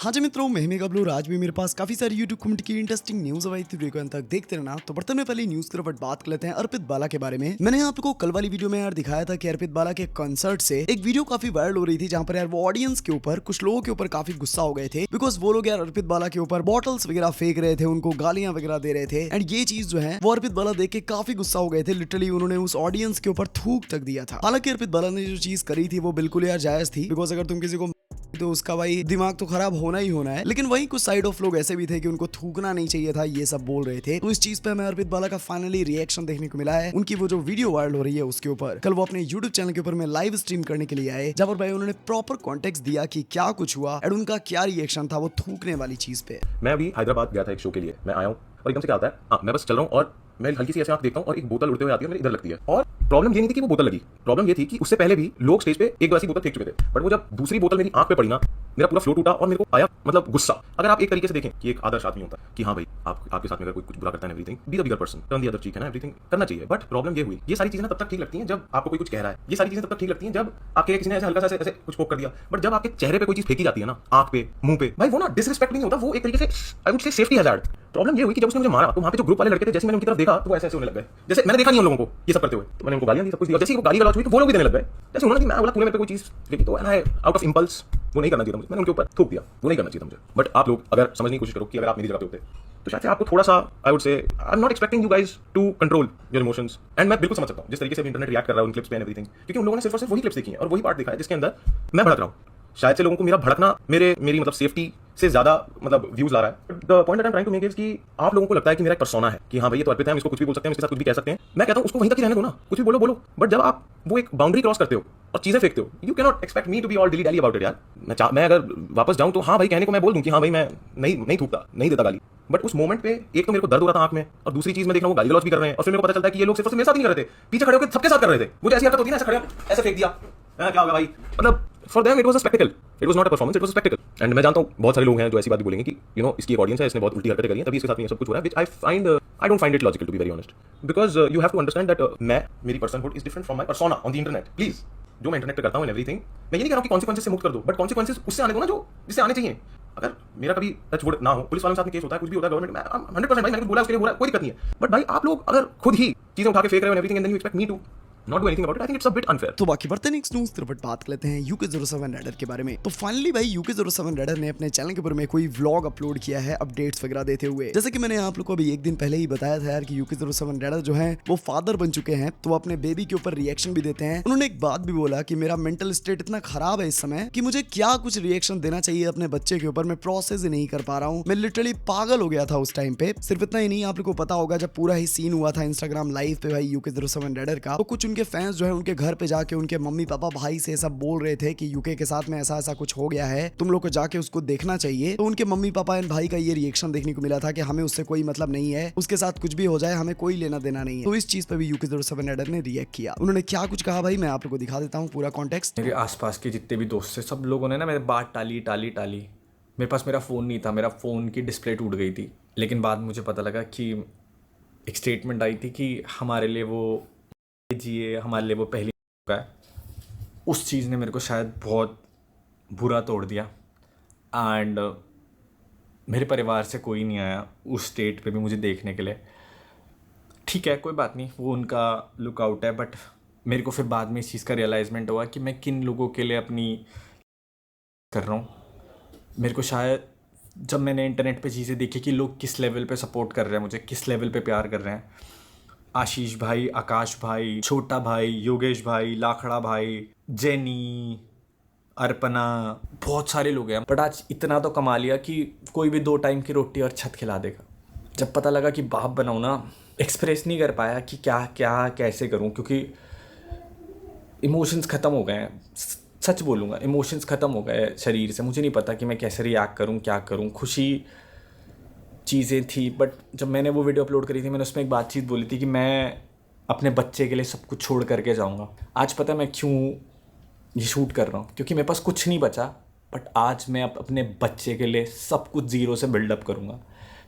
हाँ जी मित्रों, मैं मेगा ब्लू। आज भी मेरे पास काफी सारी यूट्यूब कम्युनिटी की इंटरेस्टिंग न्यूज आई थी। वीडियो को अंत तक देखते रहना। तो बढ़ते में पहले न्यूज की तरफ बात कर लेते हैं अर्पित बाला के बारे में। मैंने आपको कल वाली वीडियो में यार दिखाया था कि अर्पित बाला के कंसर्ट से एक वीडियो काफी वायरल हो रही थी, जहां पर यार वो ऑडियंस के ऊपर, कुछ लोगों के ऊपर काफी गुस्सा हो गए थे, बिकॉज वो लोग यार अर्पित बाला के ऊपर बॉटल्स वगैरह फेंक रहे थे, उनको गालियां वगैरह दे रहे थे। एंड ये चीज जो है वो अर्पित बाला देख के काफी गुस्सा हो गए थे। लिटरली उन्होंने उस ऑडियंस के ऊपर थूक तक दिया था। हालांकि अर्पित बाला ने जो चीज करी थी वो बिल्कुल यार जायज थी, बिकॉज अगर तुम किसी को तो उसका भाई दिमाग तो खराब होना ही होना है। लेकिन वहीं कुछ साइड ऑफ लोग ऐसे भी थे कि उनको थूकना नहीं चाहिए था, ये सब बोल रहे थे। तो इस चीज पे हमें अर्पित बाला का फाइनली रिएक्शन देखने को मिला है। उनकी वो जो वीडियो वायरल हो रही है उसके ऊपर कल वो अपने यूट्यूब चैनल के ऊपर में लाइव स्ट्रीम करने के लिए आए, जहां पर भाई उन्होंने प्रॉपर कॉन्टेक्स्ट दिया कि क्या कुछ हुआ और उनका क्या रिएक्शन था वो थूकने वाली चीज पे। मैं अभी हैदराबाद गया था एक शो के लिए। मैं आया हूँ और एकदम से क्या होता है, हाँ मैं बस चल रहा हूँ और मैं हल्की सी ऐसे आंख देखता हूँ और एक बोतल उड़ते हुए आती है, मेरे इधर लगती है। और प्रॉब्लम ये नहीं थी कि वो बोतल लगी, प्रॉब्लम ये थी कि उससे पहले भी लोग स्टेज पे एक वैसी बोतल फेंक चुके थे। बट वो जब दूसरी बोतल मेरी आंख पे पड़ी ना, मेरा पूरा फ्लो टूटा और मेरे को आया मतलब गुस्सा। अगर आप एक तरीके से देखें कि एक आदर्श आदमी होता है कि हाँ भाई आपके साथ में अगर कोई कुछ बुरा करता है, everything be the bigger person, turn the other cheek, है ना, एवरीथिंग करना चाहिए। बट प्रॉब्लम ये हुई, ये सारी चीजें ना तब तक ठीक लगती हैं जब आपको कोई कुछ कह रहा है। ये सारी चीजें तब तक ठीक लगती हैं जब आपके किसी ने ऐसे हल्का सा ऐसे कुछ पोक कर दिया। बट जब आपके चेहरे पे कोई चीज फेंकी जाती है ना, आंख पे, मुंह पे, भाई वो ना डिसरिस्पेक्ट नहीं होता, वो एक तरीके से आई वुड से सेफ्टी हैजार्ड। प्रॉब्लम ये हुई कि जब उसने मुझे मारा तो वहां पे जो ग्रुप वाले लड़के थे, जैसे मैंने उनकी तरफ देखा तो ऐसे होने लग गए, जैसे मैंने देखा नहीं उन लोगों को ये सब करते हुए। तो मैंने उनको गालियां दी, सब कुछ दिया। जैसे ही वो गाली गलौज हुई तो वो लोग भी देने लग गए। जैसे उन्होंने मैं बोला तूने मेरे पे कोई चीज फेंकी तो है आउट ऑफ इंपल्स, वो नहीं करना चाहिए था मुझे, मैंने उनके ऊपर थूक दिया, वो नहीं करना चाहिए था मुझे। बट आप लोग अगर समझने की कोशिश करो कि अगर आप मेरी जगह पे होते तो शायद से आपको थोड़ा सा I would say I am not expecting you guys to control your emotions. And मैं बिल्कुल समझ सकता हूँ जिस तरीके से इंटरनेट रिएक्ट कर रहा है उन क्लिप्स पे एंड एवरीथिंग, क्योंकि उन लोगों ने सिर्फ और सिर्फ वही क्लिप्स देखी हैं और वही पार्ट देखा है जिसके अंदर मैं भड़क रहा हूँ। शायद से लोगों को मेरा भड़कना मेरी मतलब सेफ्टी से ज्यादा मतलब व्यूज ला रहा है। The point I am trying to make is कि आप लोगों को लगता है कि मेरा एक पर्सोना है कि हाँ भाई ये तो अर्पित है, हम इसको कुछ भी बोल सकते हैं, इसके साथ कुछ भी कह सकते हैं। मैं कहता हूँ उसको वहीं तक ही रहने दो ना, कुछ भी बोलो। बट जब आप वो एक बाउंड्री क्रॉस करते हो और चीजें फेंकते हो, you can not expect me to be all dilly dally about it यार। मैं अगर वापस जाऊं तो हाँ भाई कहने को मैं बोल दूं कि हाँ भाई मैं नहीं थूकता, नहीं देता गाली। बट उस मोमेंट पे एक तो मेरे को दर्द हो रहा था आंख में, और दूसरी चीज मैं देख रहा हूँ गाली गलौज भी कर रहे हैं। और फिर मेरे को पता चलता है कि ये लोग सिर्फ मेरे साथ नहीं कर रहे थे, पीछे खड़े होकर सबके साथ कर रहे थे। मुझे ऐसी हरकत होती है ना, ऐसे खड़े ऐसे फेंक दिया, क्या होगा भाई, मतलब for them it was a spectacled, it was not a performance, it was a spectacled. And मैं जानता हूँ बहुत सारे लोग हैं जो ऐसी बात भी बोलेंगे कि यू नो इसकी एक ऑडियंस है, इसने बहुत उल्टी हरकतें करी हैं तभी इसके साथ में ये सब कुछ हो रहा है, which I don't find it logical to be very honest. Because you have to understand that मेरी personhood is different from my persona on the internet. Please, जो मैं इंटरनेट पे करता हूँ एवरीथिंग, मैं ये नहीं कह रहा हूँ कि कॉन्सिक्वेंसेस से मुक्त कर दो, बट कॉन्सिक्वेंसेस उससे आने दो ना जो जिससे आने चाहिए। अगर मेरा कभी टच वुड ना हो, पुलिस वालों के साथ में केस होता है, कुछ भी होता है, गवर्नमेंट में 100% भाई मैंने कुछ बोला उसके लिए हो रहा है, कोई दिक्कत नहीं है। बट भाई आप लोग अगर खुद ही चीजें उठा के फेंक रहे हो everything and then you expect me to not do anything about it, I think it's a bit unfair. तो बाकी बढ़ते नेक्स्ट न्यूज़ तरफ बात कर लेते हैं UK07 रेडर के बारे में। तो फाइनली भाई UK07 रेडर ने अपने चैनल के ऊपर में कोई व्लॉग अपलोड किया है अपडेट्स वगैरह देते हुए। जैसे कि मैंने आप लोग को अभी एक दिन पहले ही बताया था यार कि UK07 रेडर जो है वो फादर बन चुके हैं, तो वो अपने बेबी के ऊपर रिएक्शन भी देते हैं। उन्होंने एक बात भी बोला कि मेरा मेंटल स्टेट इतना खराब है इस समय कि मुझे क्या कुछ रिएक्शन देना चाहिए अपने बच्चे के ऊपर, मैं प्रोसेस ही नहीं कर पा रहा हूँ। मैं लिटरली पागल हो गया था उस टाइम पे। सिर्फ इतना ही नहीं, आप लोग को पता होगा जब पूरा ही सीन हुआ था इंस्टाग्राम लाइव पे भाई UK07 रेडर का, तो कुछ उनके फैंस जो है उनके घर पे जाके उनके मम्मी पापा भाई से सब बोल रहे थे कि यूके के साथ में ऐसा ऐसा कुछ हो गया है, तुम लोग को जाके उसको देखना चाहिए। तो उनके मम्मी पापा एंड भाई का ये रिएक्शन देखने को मिला था कि हमें उससे कोई मतलब नहीं है, उसके साथ कुछ भी हो जाए हमें कोई लेना देना नहीं है। तो इस चीज पे भी UK07 रेडर ने रिएक्ट किया। उन्होंने क्या कुछ कहा भाई मैं आप लोग को दिखा देता हूँ पूरा कॉन्टेक्स्ट। मेरे आसपास के जितने भी दोस्त थे सब लोगों ने ना मेरे बात टाली टाली टाली। मेरे पास मेरा फ़ोन नहीं था, मेरा फ़ोन की डिस्प्ले टूट गई थी। लेकिन बाद मुझे पता लगा कि एक स्टेटमेंट आई थी कि हमारे लिए वो जिए, हमारे लिए वो पहली का है। उस चीज़ ने मेरे को शायद बहुत बुरा तोड़ दिया। एंड मेरे परिवार से कोई नहीं आया उस स्टेट पे भी मुझे देखने के लिए। ठीक है, कोई बात नहीं, वो उनका लुकआउट है। बट मेरे को फिर बाद में इस चीज़ का रियलाइजमेंट हुआ कि मैं किन लोगों के लिए अपनी कर रहा हूँ। मेरे को शायद जब मैंने इंटरनेट पे चीज़ें देखी कि लोग किस लेवल पे सपोर्ट कर रहे हैं मुझे, किस लेवल पे प्यार कर रहे हैं, आशीष भाई, आकाश भाई, छोटा भाई, योगेश भाई, लाखड़ा भाई, जेनी, अर्पना, बहुत सारे लोग हैं। बट आज इतना तो कमा लिया कि कोई भी 2 टाइम की रोटी और छत खिला देगा। जब पता लगा कि बाप बनाऊँ ना, एक्सप्रेस नहीं कर पाया कि क्या क्या कैसे करूँ, क्योंकि इमोशंस ख़त्म हो गए हैं। सच बोलूँगा, इमोशंस ख़त्म हो गए शरीर से। मुझे नहीं पता कि मैं कैसे रिएक्ट करूँ, क्या करूँ। खुशी चीज़ें थी, बट जब मैंने वो वीडियो अपलोड करी थी मैंने उसमें एक बातचीत बोली थी कि मैं अपने बच्चे के लिए सब कुछ छोड़ करके जाऊँगा। आज पता है मैं क्यों ये शूट कर रहा हूँ, क्योंकि मेरे पास कुछ नहीं बचा। बट आज मैं अपने बच्चे के लिए सब कुछ ज़ीरो से बिल्डअप करूँगा।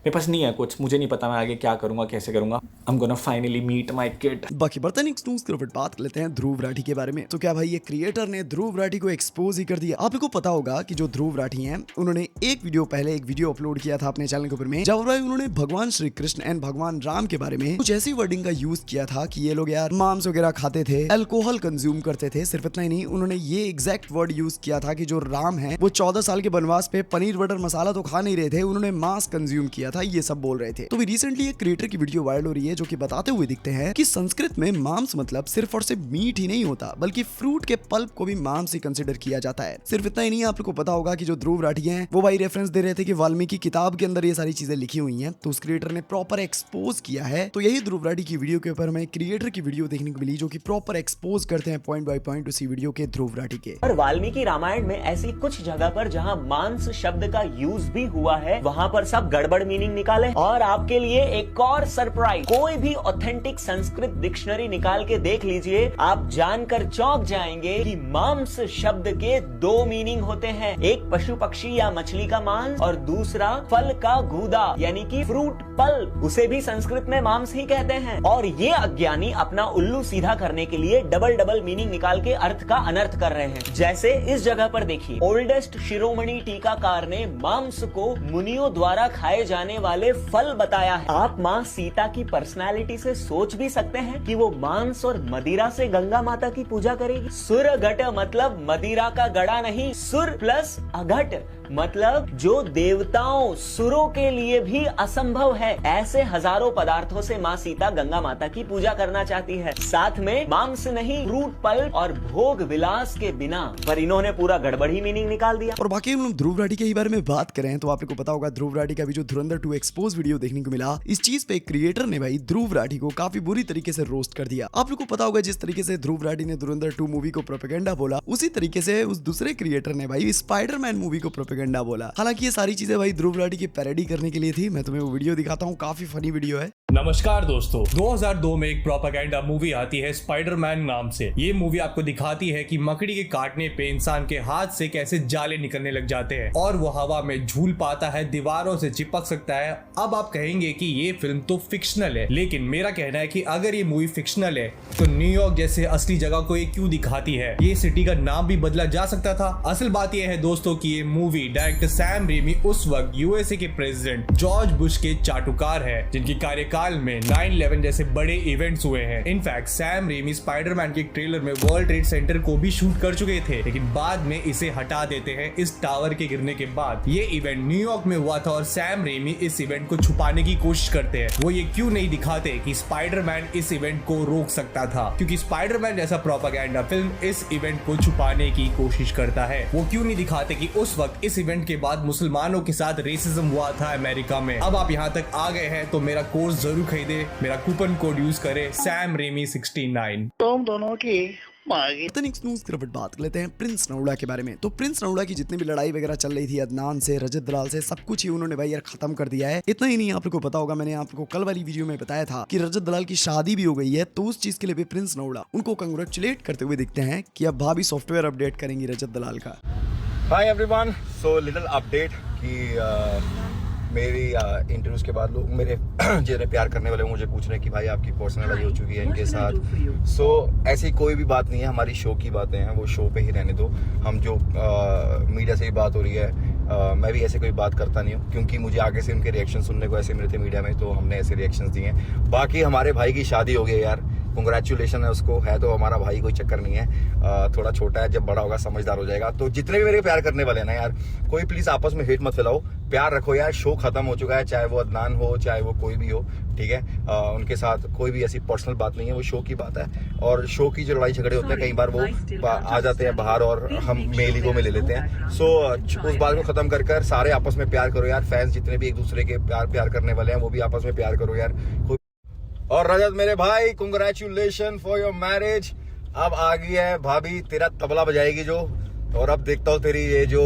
मेरे पास नहीं है कुछ, मुझे नहीं पता मैं आगे क्या करूँगा, कैसे करूँगा। I am gonna finally meet my kid. बाकी बर्तन न्यूज़ के ऊपर बात कर लेते हैं ध्रुव राठी के बारे में। तो क्या भाई ये क्रिएटर ने ध्रुव राठी को एक्सपोज ही कर दिया। आप लोगों को पता होगा कि जो ध्रुव राठी हैं उन्होंने एक वीडियो अपलोड किया था अपने चैनल के ऊपर में, जब भाई उन्होंने भगवान श्री कृष्ण एंड भगवान राम के बारे में कुछ ऐसी वर्डिंग का यूज किया था कि ये लोग यार मांस वगैरह खाते थे, अल्कोहल कंज्यूम करते थे। सिर्फ इतना ही नहीं, उन्होंने ये एग्जैक्ट वर्ड यूज किया था कि जो राम है वो 14 साल के वनवास पे पनीर बटर मसाला तो खा नहीं रहे थे, उन्होंने मांस कंज्यूम किया था, ये सब बोल रहे थे। तो रिसेंटली एक क्रिएटर की वीडियो वायरल हो रही है जो कि बताते हुए दिखते हैं कि संस्कृत में मांस मतलब सिर्फ और सिर्फ मीट ही नहीं होता, बल्कि फ्रूट के पल्प को भी मांस ही कंसिडर किया जाता है। सिर्फ इतना ही नहीं, आप लोग को पता होगा कि जो ध्रुव राठी हैं वो भाई रेफरेंस दे रहे थे कि वाल्मीकि किताब के अंदर ये सारी चीजें लिखी हुई हैं, तो उस क्रिएटर ने प्रॉपर एक्सपोज किया है। तो यही ध्रुव राठी की वीडियो के ऊपर हमें क्रिएटर की वीडियो देखने को मिली जो कि प्रॉपर एक्सपोज करते हैं पॉइंट बाय पॉइंट उसी वीडियो के ध्रुव राठी के। और वाल्मीकि रामायण में ऐसी कुछ जगह पर जहां मांस शब्द का यूज भी हुआ है, वहां पर सब गड़बड़ मीनिंग निकाले। और आपके लिए एक और सरप्राइज, कोई भी ऑथेंटिक संस्कृत डिक्शनरी निकाल के देख लीजिए, आप जानकर चौंक जाएंगे कि मांस शब्द के दो मीनिंग होते हैं, एक पशु पक्षी या मछली का मांस और दूसरा फल का गूदा यानी कि फ्रूट पल्प, उसे भी संस्कृत में मांस ही कहते हैं। और ये अज्ञानी अपना उल्लू सीधा करने के लिए डबल मीनिंग निकाल के अर्थ का अनर्थ कर रहे हैं। जैसे इस जगह पर देखिए, ओल्डेस्ट शिरोमणि टीकाकार ने मांस को मुनियों द्वारा खाए जाने वाले फल बताया है। आप मां सीता की पर्सनालिटी से सोच भी सकते हैं कि वो मांस और मदिरा से गंगा माता की पूजा करेगी। सुर घट मतलब मदिरा का गड़ा नहीं, सुर प्लस अघट मतलब जो देवताओं सुरों के लिए भी असंभव है। ऐसे हजारों पदार्थों से माँ सीता गंगा माता की पूजा करना चाहती है। साथ में मांस नहीं, फ्रूट पल्प और भोग विलास के बिना, पर इन्होंने पूरा गड़बड़ी मीनिंग निकाल दिया। और बाकी हम लोग ध्रुव राठी के ही बारे में बात करें तो आप लोग को पता होगा ध्रुव राठी का भी जो धुरंधर 2 एक्सपोज वीडियो देखने को मिला, इस चीज पे क्रिएटर ने भाई ध्रुव राठी को काफी बुरी तरीके से रोस्ट कर दिया। आप लोग को पता होगा जिस तरीके से ध्रुव राठी ने धुरंधर 2 मूवी को प्रोपेगेंडा बोला, उसी तरीके से उस दूसरे क्रिएटर ने भाई स्पाइडरमैन मूवी को प्रोपेगेंडा बोला। हालांकि ये सारी चीजें भाई ध्रुव राठी की पैरोडी करने के लिए थी। मैं तुम्हें वो वीडियो दिखाता हूँ, काफी फनी वीडियो है। नमस्कार दोस्तों, 2002 में एक प्रोपेगेंडा मूवी आती है स्पाइडरमैन नाम से। ये मूवी आपको दिखाती है कि मकड़ी के काटने पे इंसान के हाथ से कैसे जाले निकलने लग जाते हैं और वो हवा में झूल पाता है, दीवारों से चिपक सकता है। अब आप कहेंगे कि ये फिल्म तो फिक्शनल है, लेकिन मेरा कहना है कि अगर ये मूवी फिक्शनल है तो न्यूयॉर्क जैसे असली जगह को ये क्यों दिखाती है? ये सिटी का नाम भी बदला जा सकता था। असल बात यह है दोस्तों कि ये मूवी डायरेक्टर सैम रेमी उस वक्त यूएसए के प्रेसिडेंट जॉर्ज बुश के चाटुकार है, जिनकी कार्यकाल में 9/11 जैसे बड़े इवेंट्स हुए हैं। इनफैक्ट सैम रेमी स्पाइडरमैन के ट्रेलर में वर्ल्ड ट्रेड सेंटर को भी शूट कर चुके थे, लेकिन बाद में इसे हटा देते हैं इस टावर के गिरने के बाद। ये इवेंट न्यूयॉर्क में हुआ था और सैम रेमी इस इवेंट को छुपाने की कोशिश करते हैं। वो ये क्यों नहीं दिखाते कि स्पाइडरमैन इस इवेंट को रोक सकता था, क्योंकि स्पाइडरमैन जैसा प्रोपेगेंडा फिल्म इस इवेंट को छुपाने की कोशिश करता है। वो क्यों नहीं दिखाते कि उस वक्त इस इवेंट के बाद मुसलमानों के साथ रेसिज्म हुआ था अमेरिका में। अब आप यहाँ तक आ गए हैं तो मेरा कोर्स जरूर खरीदे, मेरा कूपन कोड यूज करें सैम रेमी 69। तुम दोनों की मांगी। न्यूज़ की तरफ बात कर लेते हैं प्रिंस नरूला के बारे में। तो प्रिंस नरूला की जितनी भी लड़ाई वगैरह चल रही थी अदनान से, रजत दलाल से, सब कुछ ही उन्होंने भाई यार खत्म कर दिया है। इतना ही नहीं, आप लोगों को पता होगा, मैंने आप लोगों को कल वाली वीडियो में बताया था कि रजत दलाल की शादी भी हो गई है, तो उस चीज के लिए भी प्रिंस नरूला उनको कंग्रेचुलेट करते हुए दिखते हैं कि अब भाभी सॉफ्टवेयर अपडेट करेंगी रजत दलाल का। Hi everyone, so little update कि मेरी इंटरव्यूज के बाद लोग मेरे जितने प्यार करने वाले मुझे पूछ रहे हैं कि भाई आपकी पर्सनल लड़ाई हो चुकी है इनके साथ। सो ऐसी कोई भी बात नहीं है, हमारी शो की बातें हैं, वो शो पे ही रहने दो। हम जो मीडिया से भी बात हो रही है, मैं भी ऐसे कोई बात करता नहीं हूँ, क्योंकि मुझे आगे से उनके रिएक्शन सुनने को ऐसे मिले थे मीडिया में, तो हमने ऐसे रिएक्शंस दिए हैं। बाकी हमारे भाई की शादी हो गई यार, कंग्रेचुलेशन है उसको, है तो हमारा भाई, कोई चक्कर नहीं है। थोड़ा छोटा है, जब बड़ा होगा समझदार हो जाएगा। तो जितने भी मेरे प्यार करने वाले हैं ना यार, कोई प्लीज आपस में हेट मत फैलाओ, प्यार रखो यार। शो खत्म हो चुका है, चाहे वो अदनान हो चाहे वो कोई भी हो, ठीक है। उनके साथ कोई भी ऐसी पर्सनल बात नहीं है, वो शो की बात है। और शो की जो लड़ाई झगड़े होते हैं कई बार वो आ जाते हैं बाहर और हम मेल ईगो में ले लेते हैं। सो उस बात को खत्म कर सारे आपस में प्यार करो यार। फैंस जितने भी एक दूसरे के प्यार करने वाले हैं वो भी आपस में प्यार करो यार। और रजत मेरे भाई, कंग्रेचुलेशन फॉर योर मैरिज। अब आ गई है भाभी, तेरा तबला बजाएगी जो और अब देखता हूँ तेरी ये जो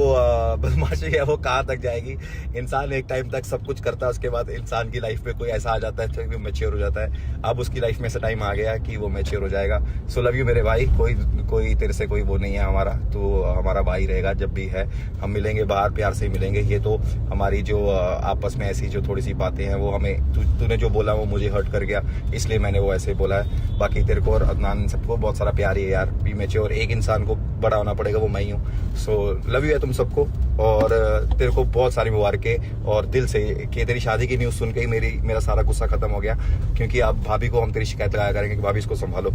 बदमाशी है वो कहाँ तक जाएगी। इंसान एक टाइम तक सब कुछ करता है, उसके बाद इंसान की लाइफ में कोई ऐसा आ जाता है जो मैच्योर हो जाता है। अब उसकी लाइफ में ऐसा टाइम आ गया कि वो मैच्योर हो जाएगा। सो लव यू मेरे भाई, कोई तेरे से कोई वो नहीं है हमारा, तो हमारा भाई रहेगा जब भी है। हम मिलेंगे बाहर, प्यार से मिलेंगे। ये तो हमारी जो आपस में ऐसी जो थोड़ी सी बातें हैं वो हमें, तूने जो बोला वो मुझे हर्ट कर गया, इसलिए मैंने वो ऐसे बोला है। बाकी तेरे को और अदनान सबको बहुत सारा प्यार है यार। बी मैच्योर, एक इंसान को बड़ा होना पड़ेगा, वो मैं ही हूँ। सो लव यू है तुम सबको, और तेरे को बहुत सारी मुबारकें और दिल से कि तेरी शादी की न्यूज़ सुन के ही मेरा सारा गुस्सा खत्म हो गया। क्योंकि अब भाभी को हम तेरी शिकायत लगाया करेंगे कि भाभी इसको संभालो,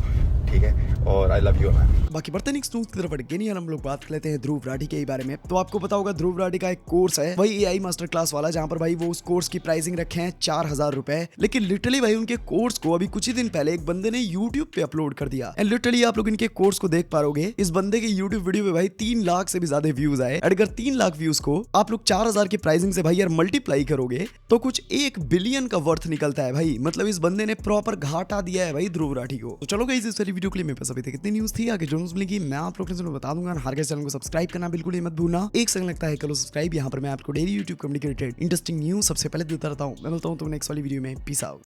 ठीक है। और आई लव यू मैन। बाकी बढ़ते नेक्स्ट न्यूज़ की तरफ बढ़ गए, हम लोग बात कर लेते हैं ध्रुव राठी के बारे में। तो आपको पता होगा ध्रुव राठी का एक कोर्स है, वही AI मास्टर क्लास वाला, जहाँ पर भाई वो उस कोर्स की प्राइसिंग रखे हैं 4000 रुपए। लेकिन लिटरली भाई उनके कोर्स को अभी कुछ ही दिन पहले एक बंदे ने YouTube पे अपलोड कर दिया। एंड लिटरली आप लोग इनके कोर्स को देख पाओगे, इस बंदे के YouTube वीडियो पे भाई 3 लाख से भी ज्यादा व्यूज आए। अगर 3 लाख व्यूज को आप लोग 4000 की प्राइसिंग से भाई यार मल्टीप्लाई करोगे तो कुछ 1 बिलियन का वर्थ निकलता है भाई। मतलब इस बंदे ने प्रॉपर घाटा दिया है भाई ध्रुव राठी को। तो चलो गाइस, इस वाली वीडियो के लिए मेरे पास अभी तक इतनी न्यूज़ थी। आगे जो न्यूज़ मिलेगी मैं आप लोगों से बता दूंगा। हर के चैनल को सब्सक्राइब करना बिल्कुल ही मत भूलना। एक सेकंड लगता है, करो सब्सक्राइब। यहाँ पर मैं आपको daily YouTube communicated interesting news सबसे पहले देता रहता हूँ। मैं मिलता हूँ तो नेक्स्ट वाली वीडियो में। Peace out.